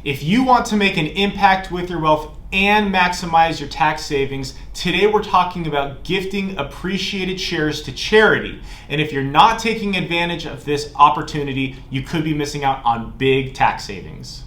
If you want to make an impact with your wealth and maximize your tax savings, today we're talking about gifting appreciated shares to charity. And if you're not taking advantage of this opportunity, you could be missing out on big tax savings.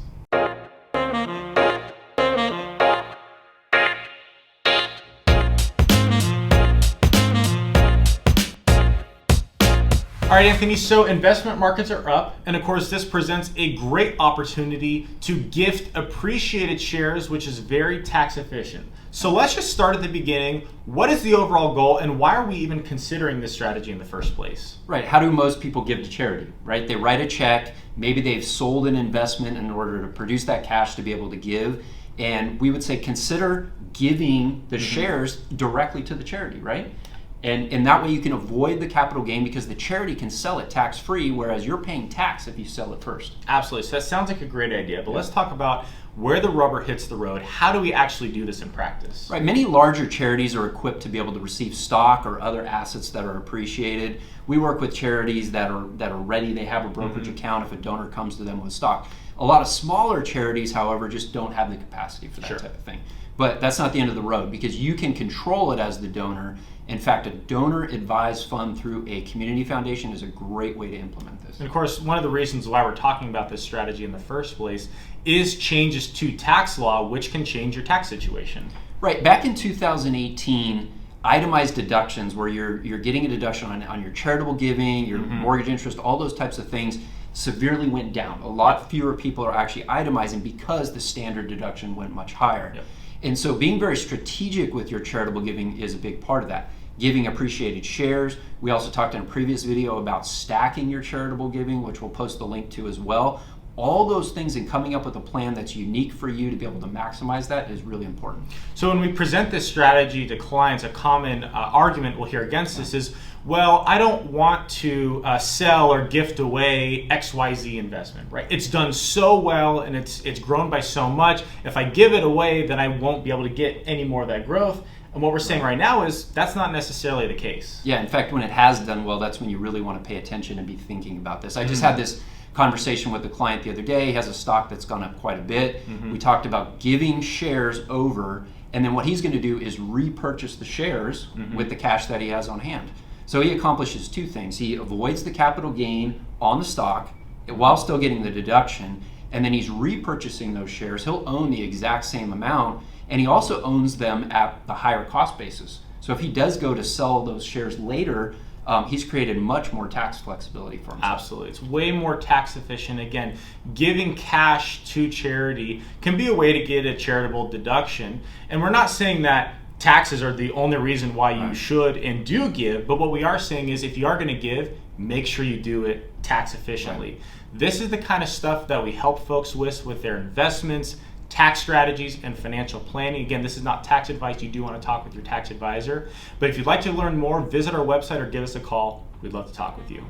All right, Anthony, so investment markets are up, and of course this presents a great opportunity to gift appreciated shares, which is very tax efficient. So let's just start at the beginning. What is the overall goal, and why are we even considering this strategy in the first place? Right, how do most people give to charity, right? They write a check, maybe they've sold an investment in order to produce that cash to be able to give, and we would say consider giving the shares directly to the charity, right? And that way you can avoid the capital gain because the charity can sell it tax-free, whereas you're paying tax if you sell it first. Absolutely. So that sounds like a great idea. But let's talk about where the rubber hits the road. How do we actually do this in practice? Right. Many larger charities are equipped to be able to receive stock or other assets that are appreciated. We work with charities that are ready. They have a brokerage account if a donor comes to them with stock. A lot of smaller charities, however, just don't have the capacity for that type of thing. But that's not the end of the road because you can control it as the donor. In fact, a donor-advised fund through a community foundation is a great way to implement this. And of course, one of the reasons why we're talking about this strategy in the first place is changes to tax law, which can change your tax situation. Right. Back in 2018, itemized deductions, where you're getting a deduction on your charitable giving, your mortgage interest, all those types of things, severely went down. A lot fewer people are actually itemizing because the standard deduction went much higher. And so being very strategic with your charitable giving is a big part of that. Giving appreciated shares. We also talked in a previous video about stacking your charitable giving, which we'll post the link to as well. All those things and coming up with a plan that's unique for you to be able to maximize that is really important. So when we present this strategy to clients, a common argument we'll hear against this is, well, I don't want to sell or gift away XYZ investment, right? It's done so well and it's grown by so much. If I give it away, then I won't be able to get any more of that growth. And what we're saying right now is that's not necessarily the case. Yeah, in fact, when it has done well, that's when you really want to pay attention and be thinking about this. I just had this conversation with the client the other day. He has a stock that's gone up quite a bit. We talked about giving shares over, and then what he's going to do is repurchase the shares with the cash that he has on hand. So he accomplishes two things. He avoids the capital gain on the stock while still getting the deduction, and then he's repurchasing those shares. He'll own the exact same amount, and he also owns them at the higher cost basis. So if he does go to sell those shares later, he's created much more tax flexibility for himself. Absolutely. It's way more tax efficient. Again, giving cash to charity can be a way to get a charitable deduction. And we're not saying that taxes are the only reason why you should and do give, but what we are saying is if you are going to give, make sure you do it tax efficiently. This is the kind of stuff that we help folks with their investments, tax strategies, and financial planning. Again, this is not tax advice. You do want to talk with your tax advisor. But if you'd like to learn more, visit our website or give us a call. We'd love to talk with you.